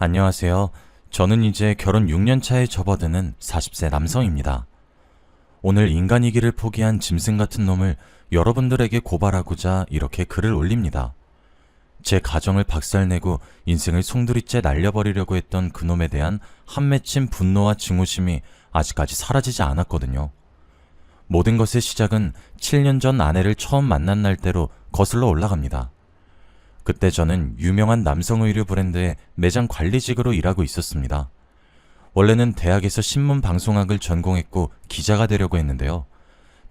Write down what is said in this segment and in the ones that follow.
안녕하세요. 저는 이제 결혼 6년 차에 접어드는 40세 남성입니다. 오늘 인간이기를 포기한 짐승 같은 놈을 여러분들에게 고발하고자 이렇게 글을 올립니다. 제 가정을 박살내고 인생을 송두리째 날려버리려고 했던 그놈에 대한 한 맺힌 분노와 증오심이 아직까지 사라지지 않았거든요. 모든 것의 시작은 7년 전 아내를 처음 만난 날대로 거슬러 올라갑니다. 그때 저는 유명한 남성 의류 브랜드의 매장 관리직으로 일하고 있었습니다. 원래는 대학에서 신문방송학을 전공했고 기자가 되려고 했는데요.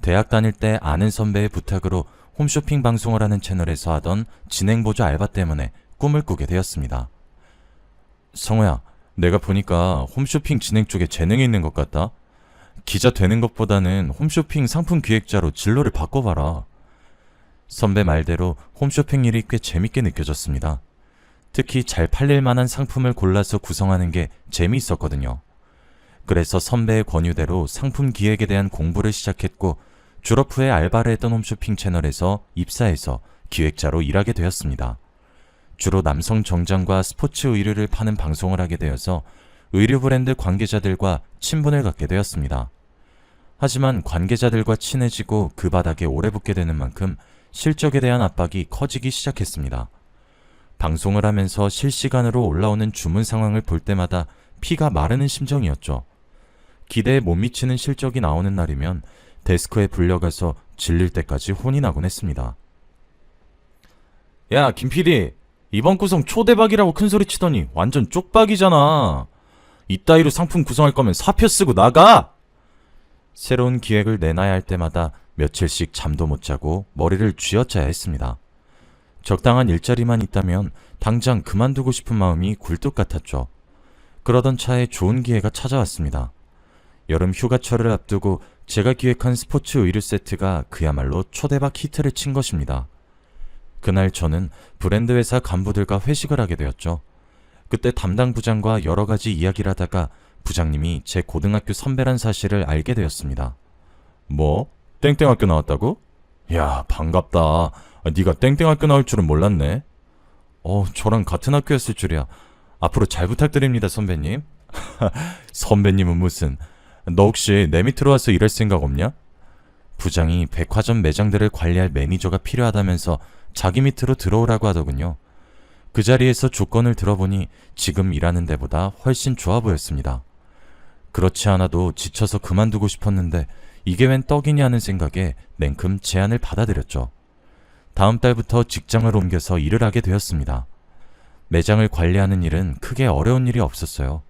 대학 다닐 때 아는 선배의 부탁으로 홈쇼핑 방송을 하는 채널에서 하던 진행보조 알바 때문에 꿈을 꾸게 되었습니다. 성호야, 내가 보니까 홈쇼핑 진행 쪽에 재능이 있는 것 같다. 기자 되는 것보다는 홈쇼핑 상품 기획자로 진로를 바꿔봐라. 선배 말대로 홈쇼핑 일이 꽤 재밌게 느껴졌습니다. 특히 잘 팔릴 만한 상품을 골라서 구성하는 게 재미있었거든요. 그래서 선배의 권유대로 상품 기획에 대한 공부를 시작했고 졸업 후에 알바를 했던 홈쇼핑 채널에서 입사해서 기획자로 일하게 되었습니다. 주로 남성 정장과 스포츠 의류를 파는 방송을 하게 되어서 의류 브랜드 관계자들과 친분을 갖게 되었습니다. 하지만 관계자들과 친해지고 그 바닥에 오래 붙게 되는 만큼 실적에 대한 압박이 커지기 시작했습니다. 방송을 하면서 실시간으로 올라오는 주문 상황을 볼 때마다 피가 마르는 심정이었죠. 기대에 못 미치는 실적이 나오는 날이면 데스크에 불려가서 질릴 때까지 혼이 나곤 했습니다. 야, 김PD, 이번 구성 초대박이라고 큰소리 치더니 완전 쪽박이잖아. 이따위로 상품 구성할 거면 사표 쓰고 나가! 새로운 기획을 내놔야 할 때마다 며칠씩 잠도 못 자고 머리를 쥐어짜야 했습니다. 적당한 일자리만 있다면 당장 그만두고 싶은 마음이 굴뚝 같았죠. 그러던 차에 좋은 기회가 찾아왔습니다. 여름 휴가철을 앞두고 제가 기획한 스포츠 의류 세트가 그야말로 초대박 히트를 친 것입니다. 그날 저는 브랜드 회사 간부들과 회식을 하게 되었죠. 그때 담당 부장과 여러 가지 이야기를 하다가 부장님이 제 고등학교 선배란 사실을 알게 되었습니다. 뭐? 땡땡학교 나왔다고? 야, 반갑다. 네가 땡땡학교 나올 줄은 몰랐네. 저랑 같은 학교였을 줄이야. 앞으로 잘 부탁드립니다, 선배님. 선배님은 무슨. 너 혹시 내 밑으로 와서 일할 생각 없냐? 부장이 백화점 매장들을 관리할 매니저가 필요하다면서 자기 밑으로 들어오라고 하더군요. 그 자리에서 조건을 들어보니 지금 일하는 데보다 훨씬 좋아 보였습니다. 그렇지 않아도 지쳐서 그만두고 싶었는데 이게 웬 떡이냐 하는 생각에 냉큼 제안을 받아들였죠. 다음 달부터 직장을 옮겨서 일을 하게 되었습니다. 매장을 관리하는 일은 크게 어려운 일이 없었어요.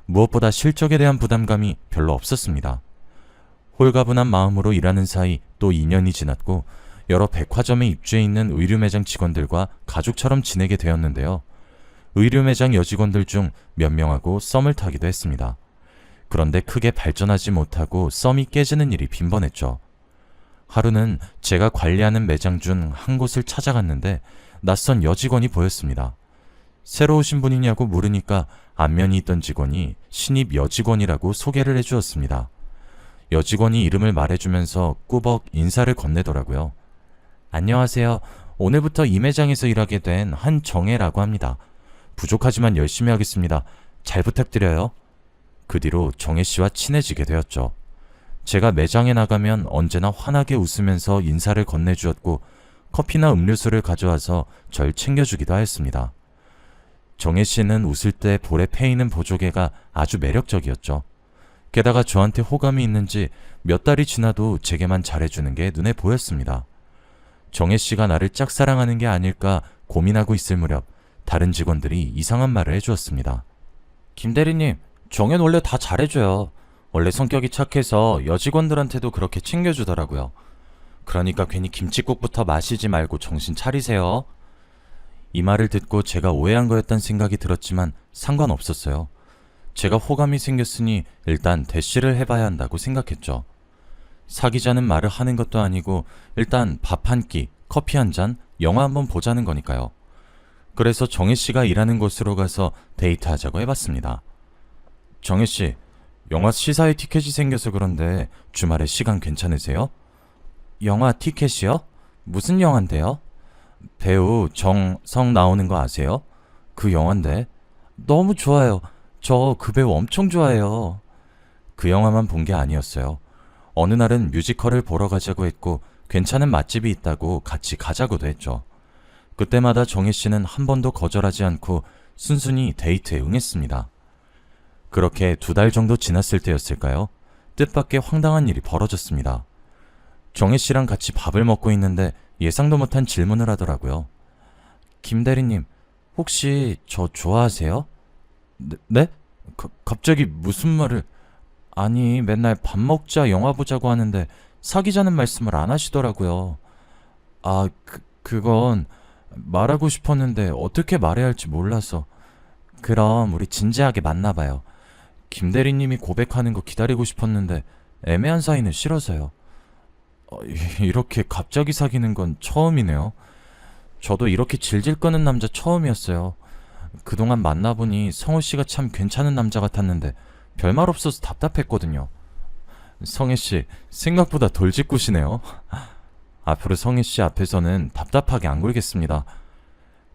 무엇보다 실적에 대한 부담감이 별로 없었습니다. 홀가분한 마음으로 일하는 사이 또 2년이 지났고 여러 백화점에 입주해 있는 의류 매장 직원들과 가족처럼 지내게 되었는데요. 의류 매장 여직원들 중 몇 명하고 썸을 타기도 했습니다. 그런데 크게 발전하지 못하고 썸이 깨지는 일이 빈번했죠. 하루는 제가 관리하는 매장 중 한 곳을 찾아갔는데 낯선 여직원이 보였습니다. 새로 오신 분이냐고 물으니까 안면이 있던 직원이 신입 여직원이라고 소개를 해주었습니다. 여직원이 이름을 말해주면서 꾸벅 인사를 건네더라고요. 안녕하세요. 오늘부터 이 매장에서 일하게 된 한정혜라고 합니다. 부족하지만 열심히 하겠습니다. 잘 부탁드려요. 그 뒤로 정혜씨와 친해지게 되었죠. 제가 매장에 나가면 언제나 환하게 웃으면서 인사를 건네주었고 커피나 음료수를 가져와서 절 챙겨주기도 하였습니다. 정혜씨는 웃을 때 볼에 패이는 보조개가 아주 매력적이었죠. 게다가 저한테 호감이 있는지 몇 달이 지나도 제게만 잘해주는 게 눈에 보였습니다. 정혜씨가 나를 짝사랑하는 게 아닐까 고민하고 있을 무렵 다른 직원들이 이상한 말을 해주었습니다. 김대리님, 정혜는 원래 다 잘해줘요. 원래 성격이 착해서 여직원들한테도 그렇게 챙겨주더라고요. 그러니까 괜히 김칫국부터 마시지 말고 정신 차리세요. 이 말을 듣고 제가 오해한 거였단 생각이 들었지만 상관없었어요. 제가 호감이 생겼으니 일단 대시를 해봐야 한다고 생각했죠. 사귀자는 말을 하는 것도 아니고 일단 밥 한 끼, 커피 한 잔, 영화 한번 보자는 거니까요. 그래서 정혜씨가 일하는 곳으로 가서 데이트하자고 해봤습니다. 정혜씨, 영화 시사회 티켓이 생겨서 그런데 주말에 시간 괜찮으세요? 영화 티켓이요? 무슨 영화인데요? 배우 정성 나오는 거 아세요? 그 영화인데. 너무 좋아요. 저 그 배우 엄청 좋아해요. 그 영화만 본 게 아니었어요. 어느 날은 뮤지컬을 보러 가자고 했고 괜찮은 맛집이 있다고 같이 가자고도 했죠. 그때마다 정혜 씨는 한 번도 거절하지 않고 순순히 데이트에 응했습니다. 그렇게 2달 정도 지났을 때였을까요? 뜻밖의 황당한 일이 벌어졌습니다. 정혜 씨랑 같이 밥을 먹고 있는데 예상도 못한 질문을 하더라고요. 김 대리님, 혹시 저 좋아하세요? 네? 갑자기 무슨 말을... 아니, 맨날 밥 먹자, 영화 보자고 하는데 사귀자는 말씀을 안 하시더라고요. 그건 말하고 싶었는데 어떻게 말해야 할지 몰라서. 그럼 우리 진지하게 만나봐요. 김 대리님이 고백하는 거 기다리고 싶었는데 애매한 사이는 싫어서요. 이렇게 갑자기 사귀는 건 처음이네요. 저도 이렇게 질질 끄는 남자 처음이었어요. 그동안 만나보니 성우 씨가 참 괜찮은 남자 같았는데 별말 없어서 답답했거든요. 성혜 씨, 생각보다 돌직구시네요. 앞으로 성혜 씨 앞에서는 답답하게 안 굴겠습니다.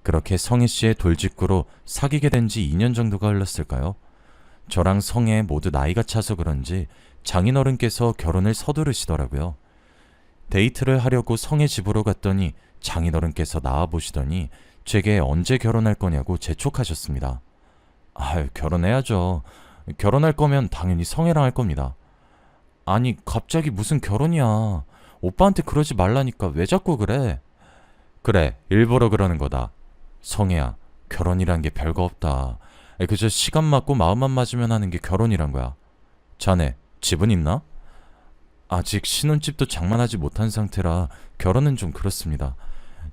그렇게 성혜 씨의 돌직구로 사귀게 된 지 2년 정도가 흘렀을까요? 저랑 성혜 모두 나이가 차서 그런지 장인어른께서 결혼을 서두르시더라고요. 데이트를 하려고 성혜 집으로 갔더니 장인어른께서 나와보시더니 제게 언제 결혼할 거냐고 재촉하셨습니다. 결혼해야죠. 결혼할 거면 당연히 성혜랑 할 겁니다. 아니, 갑자기 무슨 결혼이야. 오빠한테 그러지 말라니까 왜 자꾸 그래? 그래, 일부러 그러는 거다. 성혜야, 결혼이란 게 별거 없다. 그저 시간 맞고 마음만 맞으면 하는 게 결혼이란 거야. 자네, 집은 있나? 아직 신혼집도 장만하지 못한 상태라 결혼은 좀 그렇습니다.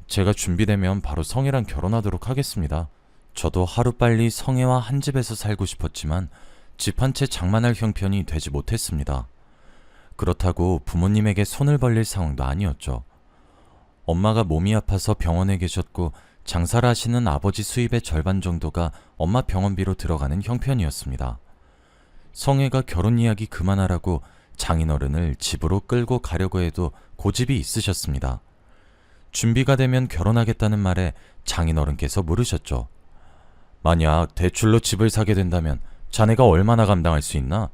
제가 준비되면 바로 성혜랑 결혼하도록 하겠습니다. 저도 하루빨리 성혜와 한 집에서 살고 싶었지만 집 한 채 장만할 형편이 되지 못했습니다. 그렇다고 부모님에게 손을 벌릴 상황도 아니었죠. 엄마가 몸이 아파서 병원에 계셨고 장사를 하시는 아버지 수입의 절반 정도가 엄마 병원비로 들어가는 형편이었습니다. 성혜가 결혼 이야기 그만하라고 장인어른을 집으로 끌고 가려고 해도 고집이 있으셨습니다. 준비가 되면 결혼하겠다는 말에 장인어른께서 물으셨죠. 만약 대출로 집을 사게 된다면 자네가 얼마나 감당할 수 있나?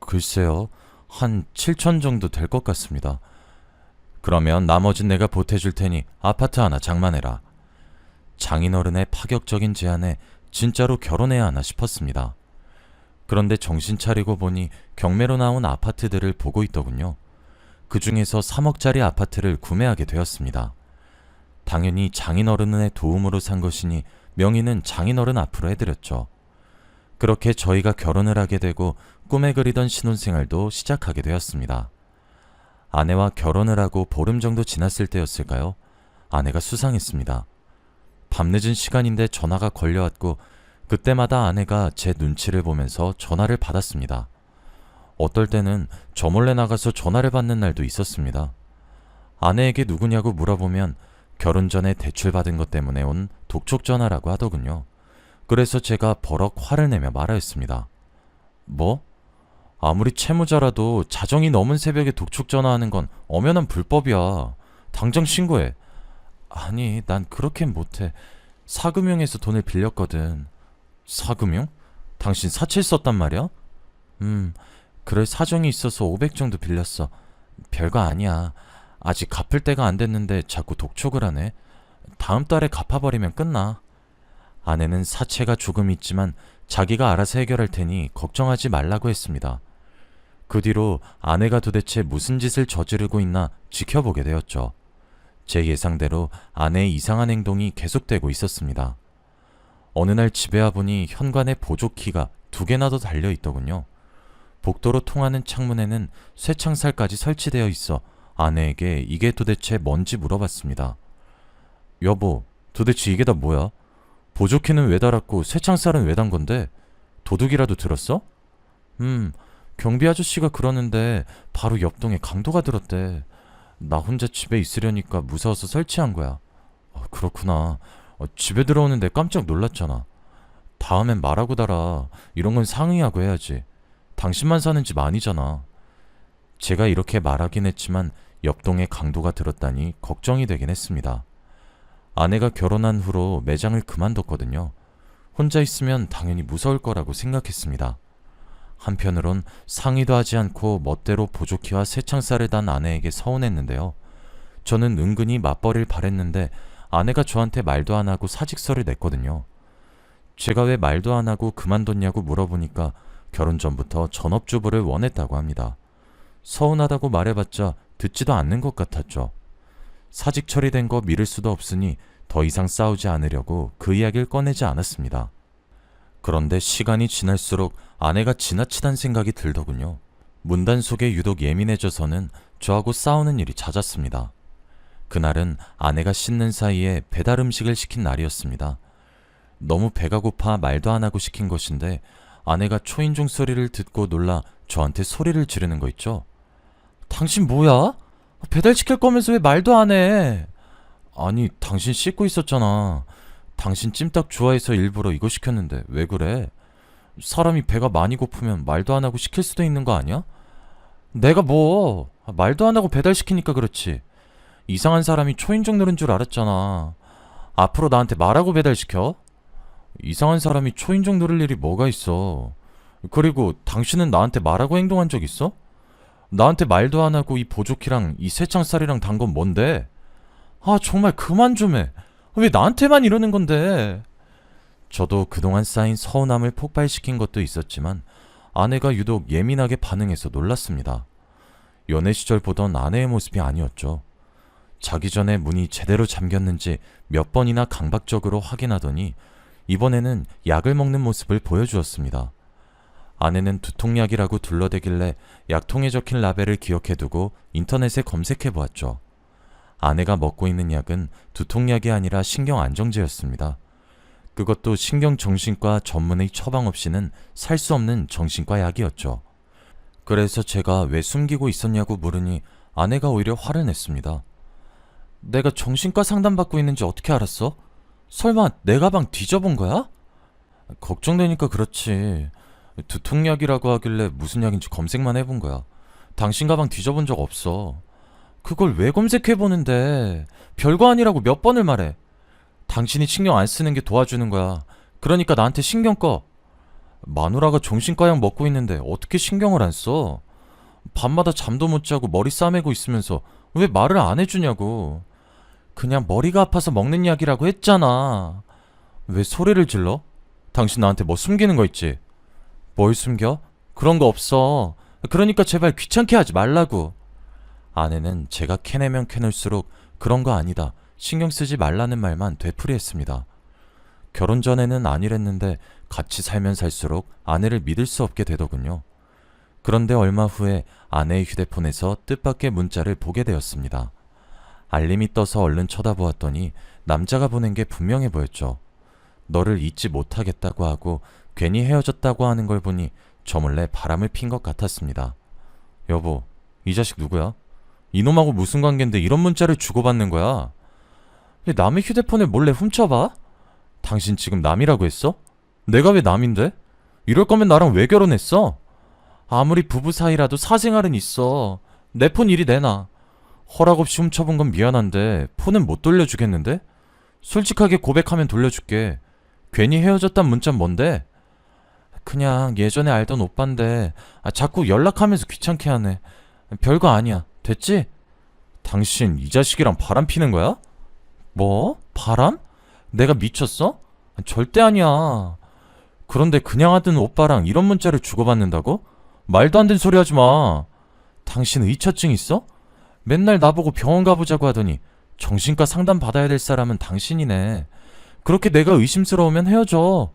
글쎄요, 한 7천 정도 될 것 같습니다. 그러면 나머진 내가 보태줄 테니 아파트 하나 장만해라. 장인어른의 파격적인 제안에 진짜로 결혼해야 하나 싶었습니다. 그런데 정신 차리고 보니 경매로 나온 아파트들을 보고 있더군요. 그 중에서 3억짜리 아파트를 구매하게 되었습니다. 당연히 장인어른의 도움으로 산 것이니 명의는 장인어른 앞으로 해드렸죠. 그렇게 저희가 결혼을 하게 되고 꿈에 그리던 신혼생활도 시작하게 되었습니다. 아내와 결혼을 하고 보름 정도 지났을 때였을까요? 아내가 수상했습니다. 밤늦은 시간인데 전화가 걸려왔고 그때마다 아내가 제 눈치를 보면서 전화를 받았습니다. 어떨 때는 저 몰래 나가서 전화를 받는 날도 있었습니다. 아내에게 누구냐고 물어보면 결혼 전에 대출받은 것 때문에 온 독촉 전화라고 하더군요. 그래서 제가 버럭 화를 내며 말하였습니다. 뭐? 아무리 채무자라도 자정이 넘은 새벽에 독촉 전화하는 건 엄연한 불법이야. 당장 신고해. 아니, 난 그렇게는 못해. 사금융에서 돈을 빌렸거든. 사금융? 당신 사채 썼단 말이야? 그럴 사정이 있어서 500 정도 빌렸어. 별거 아니야. 아직 갚을 때가 안 됐는데 자꾸 독촉을 하네. 다음 달에 갚아버리면 끝나. 아내는 사채가 조금 있지만 자기가 알아서 해결할 테니 걱정하지 말라고 했습니다. 그 뒤로 아내가 도대체 무슨 짓을 저지르고 있나 지켜보게 되었죠. 제 예상대로 아내의 이상한 행동이 계속되고 있었습니다. 어느 날 집에 와보니 현관에 보조키가 2개나 더 달려있더군요. 복도로 통하는 창문에는 쇠창살까지 설치되어 있어 아내에게 이게 도대체 뭔지 물어봤습니다. 여보, 도대체 이게 다 뭐야? 보조키는 왜 달았고 쇠창살은 왜 단 건데? 도둑이라도 들었어? 경비 아저씨가 그러는데 바로 옆 동에 강도가 들었대. 나 혼자 집에 있으려니까 무서워서 설치한 거야. 그렇구나. 집에 들어오는데 깜짝 놀랐잖아. 다음엔 말하고 달아. 이런 건 상의하고 해야지. 당신만 사는 집 아니잖아. 제가 이렇게 말하긴 했지만 옆동에 강도가 들었다니 걱정이 되긴 했습니다. 아내가 결혼한 후로 매장을 그만뒀거든요. 혼자 있으면 당연히 무서울 거라고 생각했습니다. 한편으론 상의도 하지 않고 멋대로 보조키와 새창살을 단 아내에게 서운했는데요. 저는 은근히 맞벌이를 바랬는데 아내가 저한테 말도 안 하고 사직서를 냈거든요. 제가 왜 말도 안 하고 그만뒀냐고 물어보니까 결혼 전부터 전업주부를 원했다고 합니다. 서운하다고 말해봤자 듣지도 않는 것 같았죠. 사직 처리된 거 미룰 수도 없으니 더 이상 싸우지 않으려고 그 이야기를 꺼내지 않았습니다. 그런데 시간이 지날수록 아내가 지나치단 생각이 들더군요. 문단 속에 유독 예민해져서는 저하고 싸우는 일이 잦았습니다. 그날은 아내가 씻는 사이에 배달 음식을 시킨 날이었습니다. 너무 배가 고파 말도 안 하고 시킨 것인데 아내가 초인종 소리를 듣고 놀라 저한테 소리를 지르는 거 있죠. 당신 뭐야? 배달시킬 거면서 왜 말도 안 해? 아니, 당신 씻고 있었잖아. 당신 찜닭 좋아해서 일부러 이거 시켰는데 왜 그래? 사람이 배가 많이 고프면 말도 안 하고 시킬 수도 있는 거 아니야? 내가 뭐 말도 안 하고 배달시키니까 그렇지. 이상한 사람이 초인종 누른 줄 알았잖아. 앞으로 나한테 말하고 배달시켜? 이상한 사람이 초인종 누를 일이 뭐가 있어. 그리고 당신은 나한테 말하고 행동한 적 있어? 나한테 말도 안 하고 이 보조키랑 이 새창살이랑 단 건 뭔데? 아, 정말 그만 좀 해. 왜 나한테만 이러는 건데? 저도 그동안 쌓인 서운함을 폭발시킨 것도 있었지만 아내가 유독 예민하게 반응해서 놀랐습니다. 연애 시절 보던 아내의 모습이 아니었죠. 자기 전에 문이 제대로 잠겼는지 몇 번이나 강박적으로 확인하더니 이번에는 약을 먹는 모습을 보여주었습니다. 아내는 두통약이라고 둘러대길래 약통에 적힌 라벨을 기억해두고 인터넷에 검색해보았죠. 아내가 먹고 있는 약은 두통약이 아니라 신경안정제였습니다. 그것도 신경정신과 전문의 처방 없이는 살 수 없는 정신과 약이었죠. 그래서 제가 왜 숨기고 있었냐고 물으니 아내가 오히려 화를 냈습니다. 내가 정신과 상담받고 있는지 어떻게 알았어? 설마 내 가방 뒤져본 거야? 걱정되니까 그렇지. 두통약이라고 하길래 무슨 약인지 검색만 해본 거야. 당신 가방 뒤져본 적 없어. 그걸 왜 검색해보는데? 별거 아니라고 몇 번을 말해. 당신이 신경 안 쓰는 게 도와주는 거야. 그러니까 나한테 신경 꺼. 마누라가 정신과 약 먹고 있는데 어떻게 신경을 안 써? 밤마다 잠도 못 자고 머리 싸매고 있으면서 왜 말을 안 해주냐고. 그냥 머리가 아파서 먹는 약이라고 했잖아. 왜 소리를 질러? 당신 나한테 뭐 숨기는 거 있지? 뭘 숨겨? 그런 거 없어. 그러니까 제발 귀찮게 하지 말라고. 아내는 제가 캐내면 캐낼수록 그런 거 아니다, 신경 쓰지 말라는 말만 되풀이했습니다. 결혼 전에는 아니랬는데 같이 살면 살수록 아내를 믿을 수 없게 되더군요. 그런데 얼마 후에 아내의 휴대폰에서 뜻밖의 문자를 보게 되었습니다. 알림이 떠서 얼른 쳐다보았더니 남자가 보낸 게 분명해 보였죠. 너를 잊지 못하겠다고 하고 괜히 헤어졌다고 하는 걸 보니 저 몰래 바람을 핀 것 같았습니다. 여보, 이 자식 누구야? 이놈하고 무슨 관계인데 이런 문자를 주고받는 거야? 왜 남의 휴대폰을 몰래 훔쳐봐? 당신 지금 남이라고 했어? 내가 왜 남인데? 이럴 거면 나랑 왜 결혼했어? 아무리 부부 사이라도 사생활은 있어. 내 폰 이리 내놔. 허락 없이 훔쳐본 건 미안한데 폰은 못 돌려주겠는데? 솔직하게 고백하면 돌려줄게. 괜히 헤어졌단 문자는 뭔데? 그냥 예전에 알던 오빠인데 자꾸 연락하면서 귀찮게 하네. 별거 아니야. 됐지? 당신 이 자식이랑 바람 피는 거야? 뭐? 바람? 내가 미쳤어? 절대 아니야. 그런데 그냥 하던 오빠랑 이런 문자를 주고받는다고? 말도 안 되는 소리 하지 마. 당신 의처증 있어? 맨날 나보고 병원 가보자고 하더니 정신과 상담 받아야 될 사람은 당신이네. 그렇게 내가 의심스러우면 헤어져.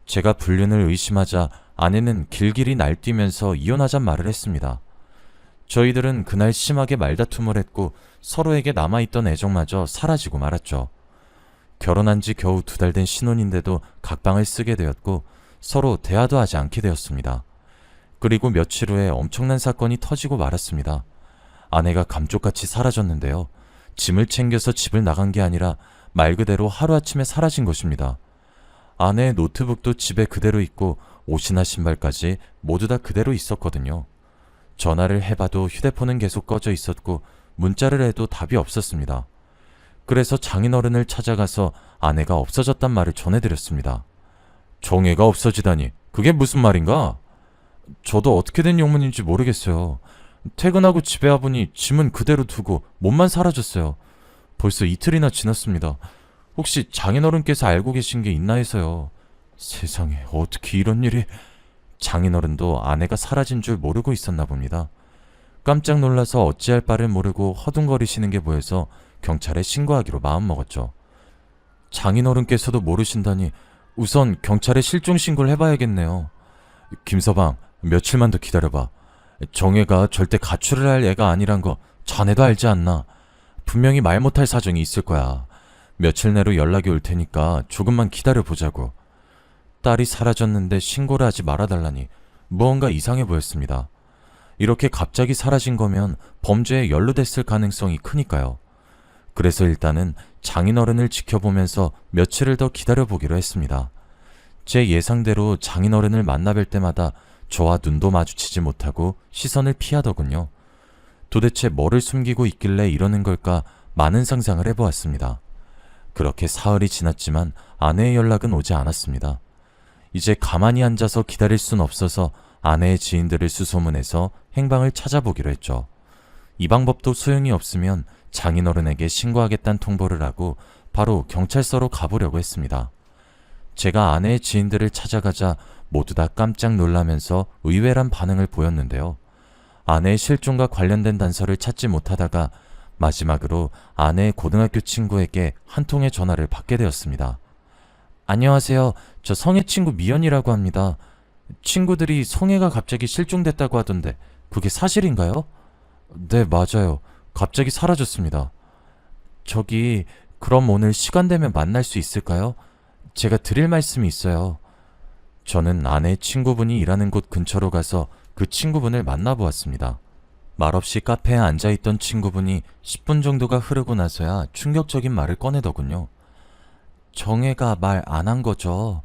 제가 불륜을 의심하자 아내는 길길이 날뛰면서 이혼하잔 말을 했습니다. 저희들은 그날 심하게 말다툼을 했고 서로에게 남아있던 애정마저 사라지고 말았죠. 결혼한 지 겨우 2달 된 신혼인데도 각방을 쓰게 되었고 서로 대화도 하지 않게 되었습니다. 그리고 며칠 후에 엄청난 사건이 터지고 말았습니다. 아내가 감쪽같이 사라졌는데요. 짐을 챙겨서 집을 나간 게 아니라 말 그대로 하루아침에 사라진 것입니다. 아내의 노트북도 집에 그대로 있고 옷이나 신발까지 모두 다 그대로 있었거든요. 전화를 해봐도 휴대폰은 계속 꺼져 있었고 문자를 해도 답이 없었습니다. 그래서 장인어른을 찾아가서 아내가 없어졌단 말을 전해드렸습니다. 정혜가 없어지다니 그게 무슨 말인가? 저도 어떻게 된 영문인지 모르겠어요. 퇴근하고 집에 와보니 짐은 그대로 두고 몸만 사라졌어요. 벌써 이틀이나 지났습니다. 혹시 장인어른께서 알고 계신 게 있나 해서요. 세상에 어떻게 이런 일이... 장인어른도 아내가 사라진 줄 모르고 있었나 봅니다. 깜짝 놀라서 어찌할 바를 모르고 허둥거리시는 게 보여서 경찰에 신고하기로 마음먹었죠. 장인어른께서도 모르신다니 우선 경찰에 실종 신고를 해봐야겠네요. 김서방, 며칠만 더 기다려봐. 정혜가 절대 가출을 할 애가 아니란 거 자네도 알지 않나? 분명히 말 못할 사정이 있을 거야. 며칠 내로 연락이 올 테니까 조금만 기다려보자고. 딸이 사라졌는데 신고를 하지 말아달라니 무언가 이상해 보였습니다. 이렇게 갑자기 사라진 거면 범죄에 연루됐을 가능성이 크니까요. 그래서 일단은 장인어른을 지켜보면서 며칠을 더 기다려보기로 했습니다. 제 예상대로 장인어른을 만나뵐 때마다 저와 눈도 마주치지 못하고 시선을 피하더군요. 도대체 뭐를 숨기고 있길래 이러는 걸까 많은 상상을 해보았습니다. 그렇게 사흘이 지났지만 아내의 연락은 오지 않았습니다. 이제 가만히 앉아서 기다릴 순 없어서 아내의 지인들을 수소문해서 행방을 찾아보기로 했죠. 이 방법도 소용이 없으면 장인어른에게 신고하겠다는 통보를 하고 바로 경찰서로 가보려고 했습니다. 제가 아내의 지인들을 찾아가자 모두 다 깜짝 놀라면서 의외란 반응을 보였는데요. 아내의 실종과 관련된 단서를 찾지 못하다가 마지막으로 아내의 고등학교 친구에게 한 통의 전화를 받게 되었습니다. 안녕하세요. 저 성혜 친구 미연이라고 합니다. 친구들이 성혜가 갑자기 실종됐다고 하던데 그게 사실인가요? 네, 맞아요. 갑자기 사라졌습니다. 저기, 그럼 오늘 시간 되면 만날 수 있을까요? 제가 드릴 말씀이 있어요. 저는 아내의 친구분이 일하는 곳 근처로 가서 그 친구분을 만나보았습니다. 말없이 카페에 앉아있던 친구분이 10분 정도가 흐르고 나서야 충격적인 말을 꺼내더군요. 정혜가 말 안 한 거죠?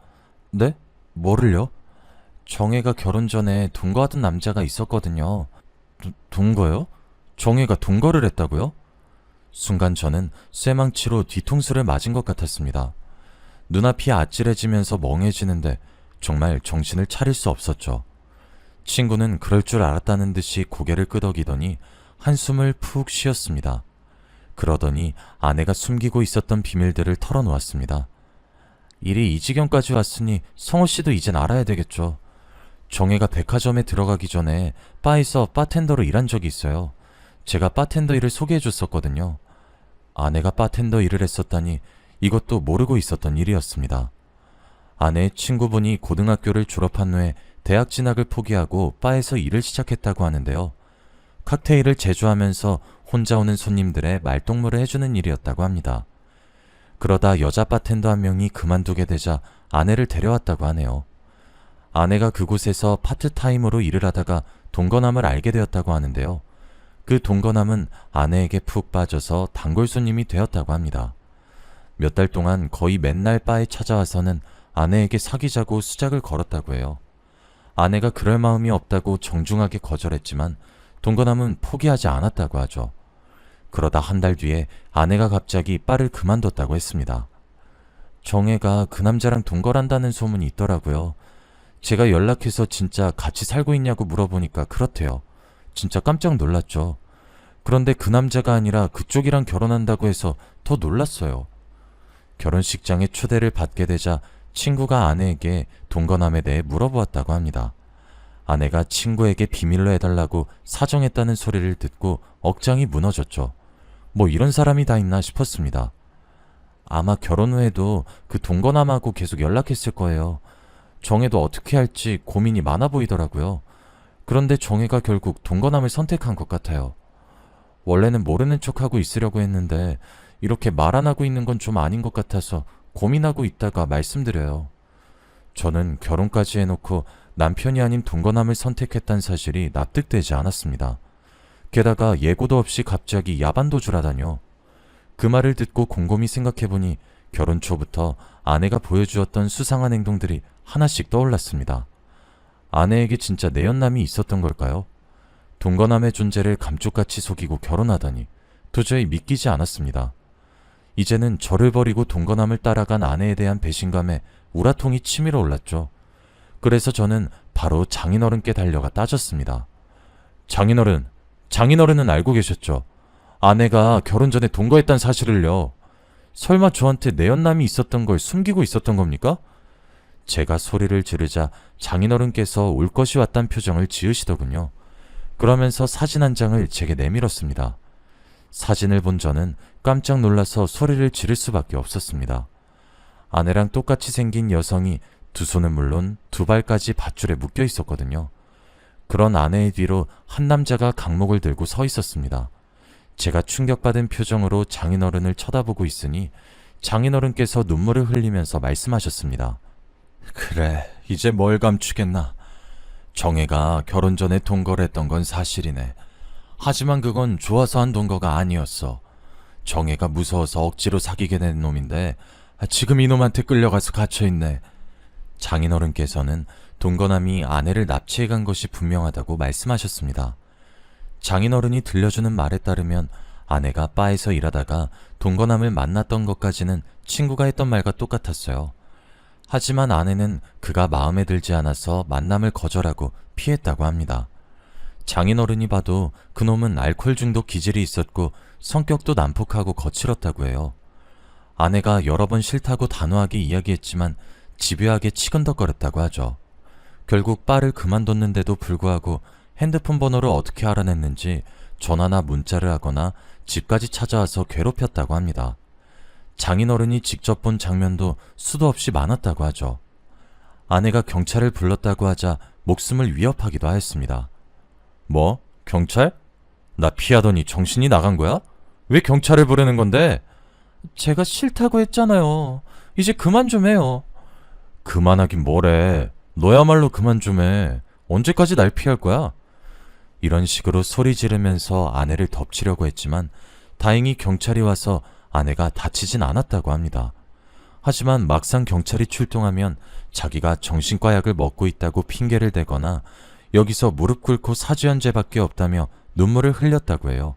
네? 뭐를요? 정혜가 결혼 전에 동거하던 남자가 있었거든요. 동거요? 정혜가 동거를 했다고요? 순간 저는 쇠망치로 뒤통수를 맞은 것 같았습니다. 눈앞이 아찔해지면서 멍해지는데 정말 정신을 차릴 수 없었죠. 친구는 그럴 줄 알았다는 듯이 고개를 끄덕이더니 한숨을 푹 쉬었습니다. 그러더니 아내가 숨기고 있었던 비밀들을 털어놓았습니다. 일이 이 지경까지 왔으니 성호 씨도 이젠 알아야 되겠죠. 정혜가 백화점에 들어가기 전에 바에서 바텐더로 일한 적이 있어요. 제가 바텐더 일을 소개해줬었거든요. 아내가 바텐더 일을 했었다니 이것도 모르고 있었던 일이었습니다. 아내의 친구분이 고등학교를 졸업한 후에 대학 진학을 포기하고 바에서 일을 시작했다고 하는데요. 칵테일을 제조하면서 혼자 오는 손님들의 말동무를 해주는 일이었다고 합니다. 그러다 여자 바텐더 한 명이 그만두게 되자 아내를 데려왔다고 하네요. 아내가 그곳에서 파트타임으로 일을 하다가 동거남을 알게 되었다고 하는데요. 그 동거남은 아내에게 푹 빠져서 단골 손님이 되었다고 합니다. 몇 달 동안 거의 맨날 바에 찾아와서는 아내에게 사귀자고 수작을 걸었다고 해요. 아내가 그럴 마음이 없다고 정중하게 거절했지만 동거남은 포기하지 않았다고 하죠. 그러다 한 달 뒤에 아내가 갑자기 바를 그만뒀다고 했습니다. 정혜가 그 남자랑 동거란다는 소문이 있더라고요. 제가 연락해서 진짜 같이 살고 있냐고 물어보니까 그렇대요. 진짜 깜짝 놀랐죠. 그런데 그 남자가 아니라 그쪽이랑 결혼한다고 해서 더 놀랐어요. 결혼식장에 초대를 받게 되자 친구가 아내에게 동거남에 대해 물어보았다고 합니다. 아내가 친구에게 비밀로 해달라고 사정했다는 소리를 듣고 억장이 무너졌죠. 뭐 이런 사람이 다 있나 싶었습니다. 아마 결혼 후에도 그 동거남하고 계속 연락했을 거예요. 정혜도 어떻게 할지 고민이 많아 보이더라고요. 그런데 정혜가 결국 동거남을 선택한 것 같아요. 원래는 모르는 척하고 있으려고 했는데 이렇게 말 안 하고 있는 건 좀 아닌 것 같아서 고민하고 있다가 말씀드려요. 저는 결혼까지 해놓고 남편이 아닌 동거남을 선택했다는 사실이 납득되지 않았습니다. 게다가 예고도 없이 갑자기 야반도주를 하다뇨. 그 말을 듣고 곰곰이 생각해보니 결혼 초부터 아내가 보여주었던 수상한 행동들이 하나씩 떠올랐습니다. 아내에게 진짜 내연남이 있었던 걸까요? 동거남의 존재를 감쪽같이 속이고 결혼하다니 도저히 믿기지 않았습니다. 이제는 저를 버리고 동거남을 따라간 아내에 대한 배신감에 우라통이 치밀어 올랐죠. 그래서 저는 바로 장인어른께 달려가 따졌습니다. 장인어른은 알고 계셨죠? 아내가 결혼 전에 동거했다는 사실을요. 설마 저한테 내연남이 있었던 걸 숨기고 있었던 겁니까? 제가 소리를 지르자 장인어른께서 올 것이 왔단 표정을 지으시더군요. 그러면서 사진 한 장을 제게 내밀었습니다. 사진을 본 저는 깜짝 놀라서 소리를 지를 수밖에 없었습니다. 아내랑 똑같이 생긴 여성이 두 손은 물론 두 발까지 밧줄에 묶여 있었거든요. 그런 아내의 뒤로 한 남자가 강목을 들고 서 있었습니다. 제가 충격받은 표정으로 장인어른을 쳐다보고 있으니 장인어른께서 눈물을 흘리면서 말씀하셨습니다. 그래, 이제 뭘 감추겠나. 정혜가 결혼 전에 동거를 했던 건 사실이네. 하지만 그건 좋아서 한 동거가 아니었어. 정혜가 무서워서 억지로 사귀게 된 놈인데 지금 이놈한테 끌려가서 갇혀있네. 장인어른께서는 동거남이 아내를 납치해간 것이 분명하다고 말씀하셨습니다. 장인어른이 들려주는 말에 따르면 아내가 바에서 일하다가 동거남을 만났던 것까지는 친구가 했던 말과 똑같았어요. 하지만 아내는 그가 마음에 들지 않아서 만남을 거절하고 피했다고 합니다. 장인어른이 봐도 그놈은 알코올 중독 기질이 있었고 성격도 난폭하고 거칠었다고 해요. 아내가 여러 번 싫다고 단호하게 이야기했지만 집요하게 치근덕거렸다고 하죠. 결국 바를 그만뒀는데도 불구하고 핸드폰 번호를 어떻게 알아냈는지 전화나 문자를 하거나 집까지 찾아와서 괴롭혔다고 합니다. 장인어른이 직접 본 장면도 수도 없이 많았다고 하죠. 아내가 경찰을 불렀다고 하자 목숨을 위협하기도 하였습니다. 뭐? 경찰? 나 피하더니 정신이 나간 거야? 왜 경찰을 부르는 건데? 제가 싫다고 했잖아요. 이제 그만 좀 해요. 그만하긴 뭐래. 너야말로 그만 좀 해. 언제까지 날 피할 거야? 이런 식으로 소리 지르면서 아내를 덮치려고 했지만 다행히 경찰이 와서 아내가 다치진 않았다고 합니다. 하지만 막상 경찰이 출동하면 자기가 정신과 약을 먹고 있다고 핑계를 대거나 여기서 무릎 꿇고 사죄한죄밖에 없다며 눈물을 흘렸다고 해요.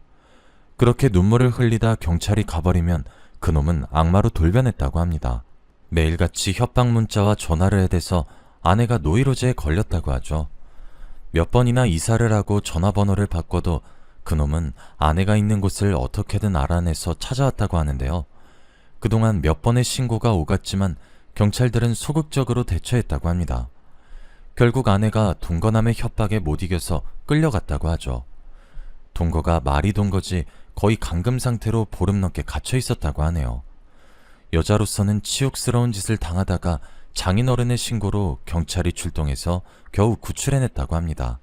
그렇게 눈물을 흘리다 경찰이 가버리면 그놈은 악마로 돌변했다고 합니다. 매일같이 협박 문자와 전화를 해대서 아내가 노이로제에 걸렸다고 하죠. 몇 번이나 이사를 하고 전화번호를 바꿔도 그놈은 아내가 있는 곳을 어떻게든 알아내서 찾아왔다고 하는데요. 그동안 몇 번의 신고가 오갔지만 경찰들은 소극적으로 대처했다고 합니다. 결국 아내가 동거남의 협박에 못 이겨서 끌려갔다고 하죠. 동거가 말이 동거지 거의 감금 상태로 보름 넘게 갇혀 있었다고 하네요. 여자로서는 치욕스러운 짓을 당하다가 장인어른의 신고로 경찰이 출동해서 겨우 구출해냈다고 합니다.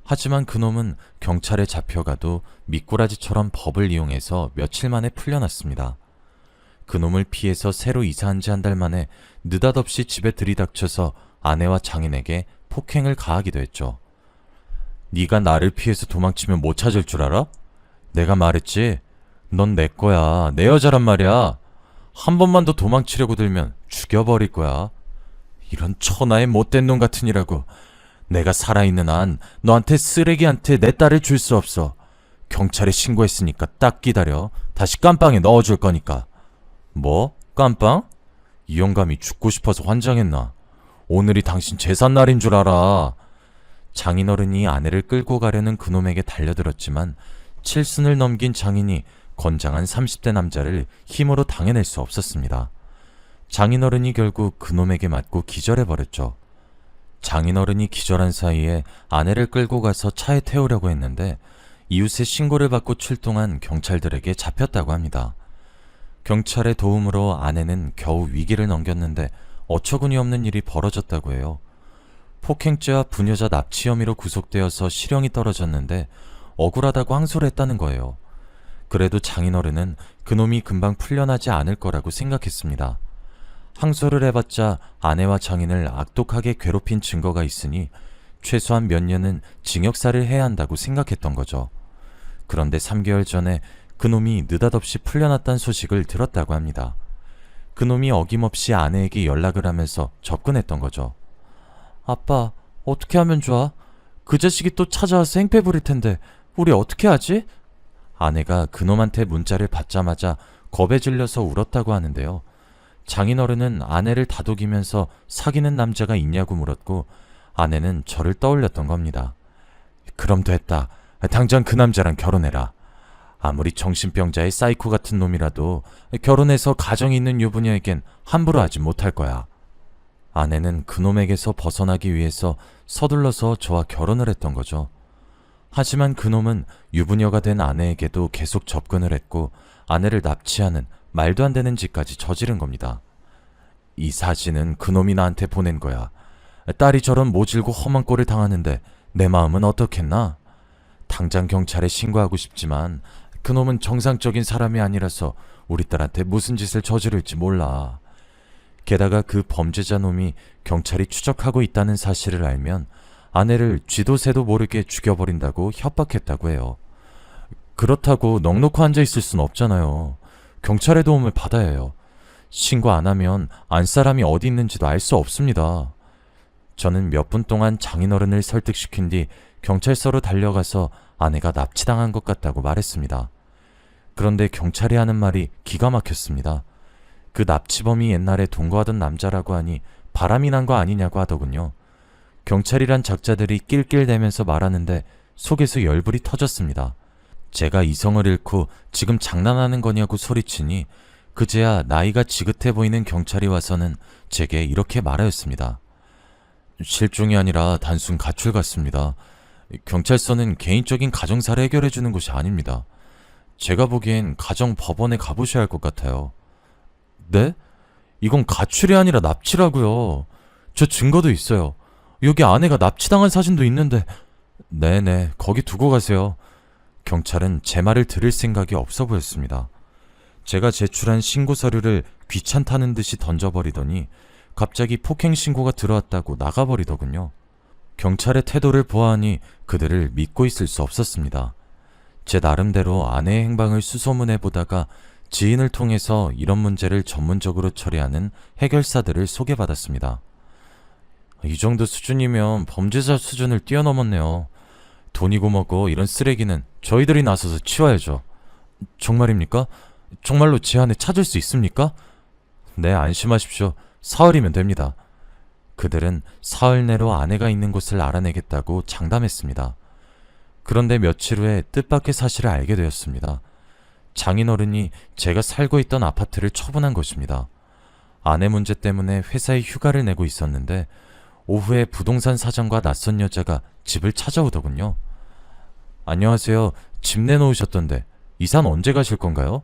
하지만 그놈은 경찰에 잡혀가도 미꾸라지처럼 법을 이용해서 며칠 만에 풀려났습니다. 그놈을 피해서 새로 이사한 지 한 달 만에 느닷없이 집에 들이닥쳐서 아내와 장인에게 폭행을 가하기도 했죠. 네가 나를 피해서 도망치면 못 찾을 줄 알아? 내가 말했지? 넌 내 거야. 내 여자란 말이야. 한 번만 더 도망치려고 들면 죽여버릴 거야. 이런 천하의 못된 놈 같으니라고. 내가 살아있는 한 너한테 쓰레기한테 내 딸을 줄 수 없어. 경찰에 신고했으니까 딱 기다려. 다시 깜빵에 넣어줄 거니까. 뭐? 깜빵? 이 영감이 죽고 싶어서 환장했나? 오늘이 당신 제삿날인 줄 알아. 장인어른이 아내를 끌고 가려는 그놈에게 달려들었지만 칠순을 넘긴 장인이 건장한 30대 남자를 힘으로 당해낼 수 없었습니다. 장인어른이 결국 그놈에게 맞고 기절해버렸죠. 장인어른이 기절한 사이에 아내를 끌고 가서 차에 태우려고 했는데 이웃의 신고를 받고 출동한 경찰들에게 잡혔다고 합니다. 경찰의 도움으로 아내는 겨우 위기를 넘겼는데 어처구니 없는 일이 벌어졌다고 해요. 폭행죄와 부녀자 납치 혐의로 구속되어서 실형이 떨어졌는데 억울하다고 항소를 했다는 거예요. 그래도 장인어른은 그놈이 금방 풀려나지 않을 거라고 생각했습니다. 항소를 해봤자 아내와 장인을 악독하게 괴롭힌 증거가 있으니 최소한 몇 년은 징역살이를 해야 한다고 생각했던 거죠. 그런데 3개월 전에 그놈이 느닷없이 풀려났다는 소식을 들었다고 합니다. 그놈이 어김없이 아내에게 연락을 하면서 접근했던 거죠. 아빠, 어떻게 하면 좋아? 그 자식이 또 찾아와서 행패 부릴 텐데 우리 어떻게 하지? 아내가 그놈한테 문자를 받자마자 겁에 질려서 울었다고 하는데요. 장인어른은 아내를 다독이면서 사귀는 남자가 있냐고 물었고 아내는 저를 떠올렸던 겁니다. 그럼 됐다. 당장 그 남자랑 결혼해라. 아무리 정신병자의 사이코 같은 놈이라도 결혼해서 가정이 있는 유부녀에겐 함부로 하지 못할 거야. 아내는 그놈에게서 벗어나기 위해서 서둘러서 저와 결혼을 했던 거죠. 하지만 그놈은 유부녀가 된 아내에게도 계속 접근을 했고 아내를 납치하는 말도 안 되는 짓까지 저지른 겁니다. 이 사진은 그놈이 나한테 보낸 거야. 딸이 저런 모질고 험한 꼴을 당하는데 내 마음은 어떻겠나? 당장 경찰에 신고하고 싶지만 그놈은 정상적인 사람이 아니라서 우리 딸한테 무슨 짓을 저지를지 몰라. 게다가 그 범죄자 놈이 경찰이 추적하고 있다는 사실을 알면 아내를 쥐도 새도 모르게 죽여버린다고 협박했다고 해요. 그렇다고 넋놓고 앉아있을 순 없잖아요. 경찰의 도움을 받아야 해요. 신고 안 하면 안 사람이 어디 있는지도 알 수 없습니다. 저는 몇 분 동안 장인어른을 설득시킨 뒤 경찰서로 달려가서 아내가 납치당한 것 같다고 말했습니다. 그런데 경찰이 하는 말이 기가 막혔습니다. 그 납치범이 옛날에 동거하던 남자라고 하니 바람이 난 거 아니냐고 하더군요. 경찰이란 작자들이 낄낄대면서 말하는데 속에서 열불이 터졌습니다. 제가 이성을 잃고 지금 장난하는 거냐고 소리치니 그제야 나이가 지긋해 보이는 경찰이 와서는 제게 이렇게 말하였습니다. 실종이 아니라 단순 가출 같습니다. 경찰서는 개인적인 가정사를 해결해주는 곳이 아닙니다. 제가 보기엔 가정법원에 가보셔야 할 것 같아요. 네? 이건 가출이 아니라 납치라고요. 저 증거도 있어요. 여기 아내가 납치당한 사진도 있는데. 네네, 거기 두고 가세요. 경찰은 제 말을 들을 생각이 없어 보였습니다. 제가 제출한 신고 서류를 귀찮다는 듯이 던져버리더니 갑자기 폭행 신고가 들어왔다고 나가버리더군요. 경찰의 태도를 보아하니 그들을 믿고 있을 수 없었습니다. 제 나름대로 아내의 행방을 수소문해보다가 지인을 통해서 이런 문제를 전문적으로 처리하는 해결사들을 소개받았습니다. 이 정도 수준이면 범죄자 수준을 뛰어넘었네요. 돈이고 뭐고 이런 쓰레기는 저희들이 나서서 치워야죠. 정말입니까? 정말로 제 아내 찾을 수 있습니까? 네, 안심하십시오. 사흘이면 됩니다. 그들은 사흘 내로 아내가 있는 곳을 알아내겠다고 장담했습니다. 그런데 며칠 후에 뜻밖의 사실을 알게 되었습니다. 장인어른이 제가 살고 있던 아파트를 처분한 것입니다. 아내 문제 때문에 회사에 휴가를 내고 있었는데 오후에 부동산 사장과 낯선 여자가 집을 찾아오더군요. 안녕하세요. 집 내놓으셨던데 이사는 언제 가실 건가요?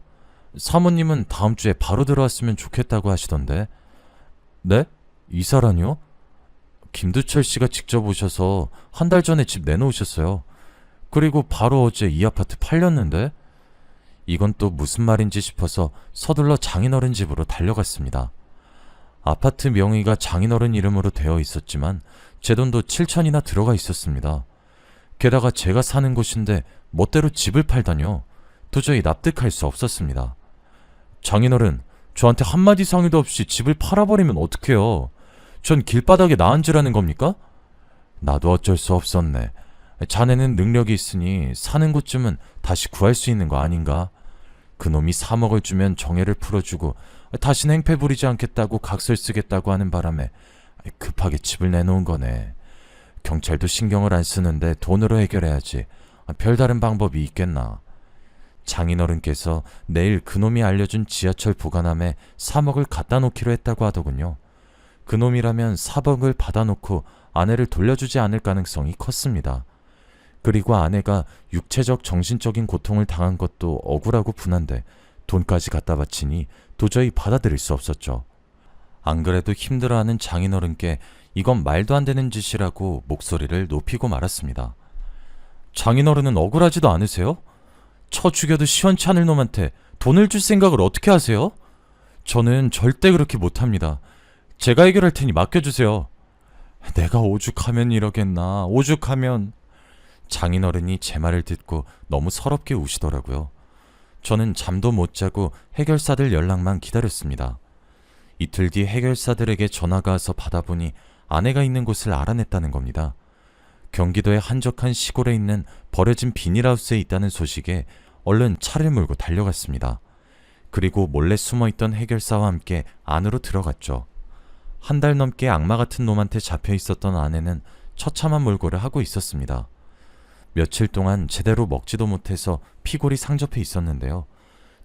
사모님은 다음 주에 바로 들어왔으면 좋겠다고 하시던데. 네? 이사라니요? 김두철 씨가 직접 오셔서 한 달 전에 집 내놓으셨어요. 그리고 바로 어제 이 아파트 팔렸는데? 이건 또 무슨 말인지 싶어서 서둘러 장인어른 집으로 달려갔습니다. 아파트 명의가 장인어른 이름으로 되어 있었지만 제 돈도 7천이나 들어가 있었습니다. 게다가 제가 사는 곳인데 멋대로 집을 팔다뇨. 도저히 납득할 수 없었습니다. 장인어른, 저한테 한마디 상의도 없이 집을 팔아버리면 어떡해요? 전 길바닥에 나앉으라는 겁니까? 나도 어쩔 수 없었네. 자네는 능력이 있으니 사는 곳쯤은 다시 구할 수 있는 거 아닌가? 그놈이 3억을 주면 정해를 풀어주고 다시는 행패 부리지 않겠다고 각서를 쓰겠다고 하는 바람에 급하게 집을 내놓은 거네. 경찰도 신경을 안 쓰는데 돈으로 해결해야지. 별다른 방법이 있겠나. 장인어른께서 내일 그놈이 알려준 지하철 보관함에 3억을 갖다 놓기로 했다고 하더군요. 그놈이라면 4억을 받아놓고 아내를 돌려주지 않을 가능성이 컸습니다. 그리고 아내가 육체적 정신적인 고통을 당한 것도 억울하고 분한데 돈까지 갖다 바치니 도저히 받아들일 수 없었죠. 안 그래도 힘들어하는 장인어른께 이건 말도 안 되는 짓이라고 목소리를 높이고 말았습니다. 장인어른은 억울하지도 않으세요? 쳐 죽여도 시원치 않을 놈한테 돈을 줄 생각을 어떻게 하세요? 저는 절대 그렇게 못합니다. 제가 해결할 테니 맡겨주세요. 내가 오죽하면 이러겠나. 오죽하면. 장인어른이 제 말을 듣고 너무 서럽게 우시더라고요. 저는 잠도 못 자고 해결사들 연락만 기다렸습니다. 이틀 뒤 해결사들에게 전화가 와서 받아보니 아내가 있는 곳을 알아냈다는 겁니다. 경기도의 한적한 시골에 있는 버려진 비닐하우스에 있다는 소식에 얼른 차를 몰고 달려갔습니다. 그리고 몰래 숨어있던 해결사와 함께 안으로 들어갔죠. 한 달 넘게 악마 같은 놈한테 잡혀 있었던 아내는 처참한 몰골을 하고 있었습니다. 며칠 동안 제대로 먹지도 못해서 피골이 상접해 있었는데요.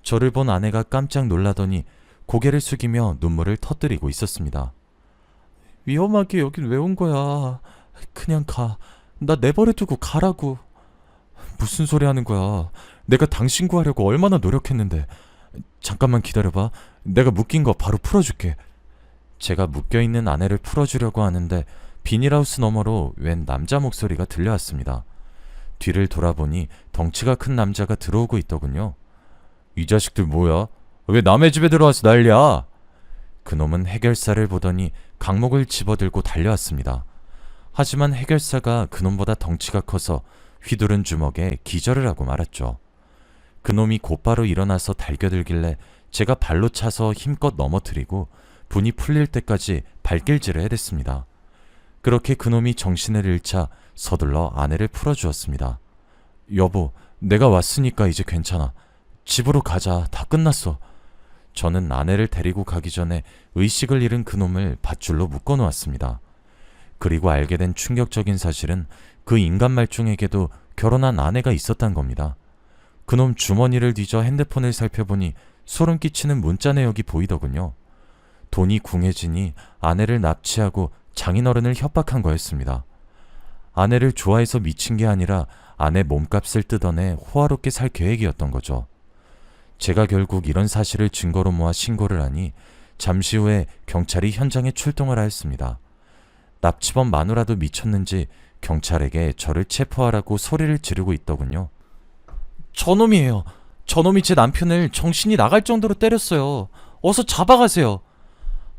저를 본 아내가 깜짝 놀라더니 고개를 숙이며 눈물을 터뜨리고 있었습니다. 위험하게 여긴 왜 온 거야? 그냥 가. 나 내버려 두고 가라고. 무슨 소리 하는 거야? 내가 당신 구하려고 얼마나 노력했는데. 잠깐만 기다려봐. 내가 묶인 거 바로 풀어줄게. 제가 묶여있는 아내를 풀어주려고 하는데 비닐하우스 너머로 웬 남자 목소리가 들려왔습니다. 뒤를 돌아보니 덩치가 큰 남자가 들어오고 있더군요. 이 자식들 뭐야? 왜 남의 집에 들어와서 난리야? 그놈은 해결사를 보더니 강목을 집어들고 달려왔습니다. 하지만 해결사가 그놈보다 덩치가 커서 휘두른 주먹에 기절을 하고 말았죠. 그놈이 곧바로 일어나서 달겨들길래 제가 발로 차서 힘껏 넘어뜨리고 분이 풀릴 때까지 발길질을 해댔습니다. 그렇게 그놈이 정신을 잃자 서둘러 아내를 풀어주었습니다. 여보, 내가 왔으니까 이제 괜찮아. 집으로 가자. 다 끝났어. 저는 아내를 데리고 가기 전에 의식을 잃은 그놈을 밧줄로 묶어놓았습니다. 그리고 알게 된 충격적인 사실은 그 인간 말중에게도 결혼한 아내가 있었단 겁니다. 그놈 주머니를 뒤져 핸드폰을 살펴보니 소름 끼치는 문자 내역이 보이더군요. 돈이 궁해지니 아내를 납치하고 장인어른을 협박한 거였습니다. 아내를 좋아해서 미친 게 아니라 아내 몸값을 뜯어내 호화롭게 살 계획이었던 거죠. 제가 결국 이런 사실을 증거로 모아 신고를 하니 잠시 후에 경찰이 현장에 출동을 하였습니다. 납치범 마누라도 미쳤는지 경찰에게 저를 체포하라고 소리를 지르고 있더군요. 저놈이에요. 저놈이 제 남편을 정신이 나갈 정도로 때렸어요. 어서 잡아가세요.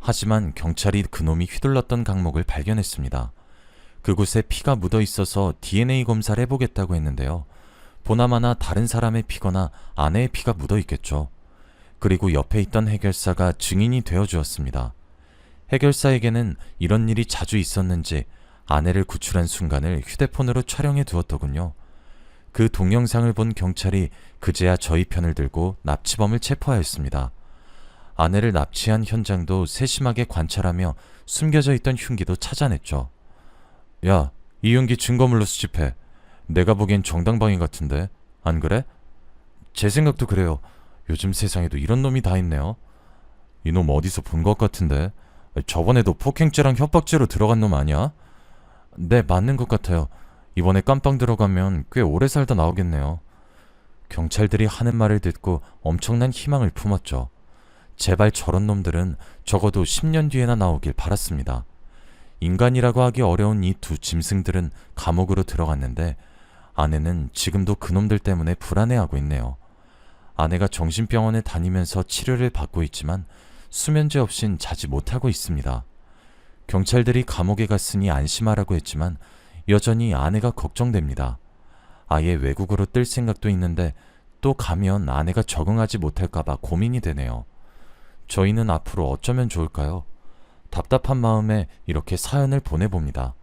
하지만 경찰이 그놈이 휘둘렀던 강목을 발견했습니다. 그곳에 피가 묻어 있어서 DNA 검사를 해보겠다고 했는데요. 보나마나 다른 사람의 피거나 아내의 피가 묻어 있겠죠. 그리고 옆에 있던 해결사가 증인이 되어주었습니다. 해결사에게는 이런 일이 자주 있었는지 아내를 구출한 순간을 휴대폰으로 촬영해 두었더군요. 그 동영상을 본 경찰이 그제야 저희 편을 들고 납치범을 체포하였습니다. 아내를 납치한 현장도 세심하게 관찰하며 숨겨져 있던 흉기도 찾아냈죠. 야, 이 흉기 증거물로 수집해. 내가 보기엔 정당방위 같은데, 안 그래? 제 생각도 그래요. 요즘 세상에도 이런 놈이 다 있네요. 이놈 어디서 본 것 같은데. 저번에도 폭행죄랑 협박죄로 들어간 놈 아니야? 네, 맞는 것 같아요. 이번에 깜빵 들어가면 꽤 오래 살다 나오겠네요. 경찰들이 하는 말을 듣고 엄청난 희망을 품었죠. 제발 저런 놈들은 적어도 10년 뒤에나 나오길 바랐습니다. 인간이라고 하기 어려운 이 두 짐승들은 감옥으로 들어갔는데 아내는 지금도 그놈들 때문에 불안해하고 있네요. 아내가 정신병원에 다니면서 치료를 받고 있지만 수면제 없인 자지 못하고 있습니다. 경찰들이 감옥에 갔으니 안심하라고 했지만 여전히 아내가 걱정됩니다. 아예 외국으로 뜰 생각도 있는데 또 가면 아내가 적응하지 못할까봐 고민이 되네요. 저희는 앞으로 어쩌면 좋을까요? 답답한 마음에 이렇게 사연을 보내봅니다.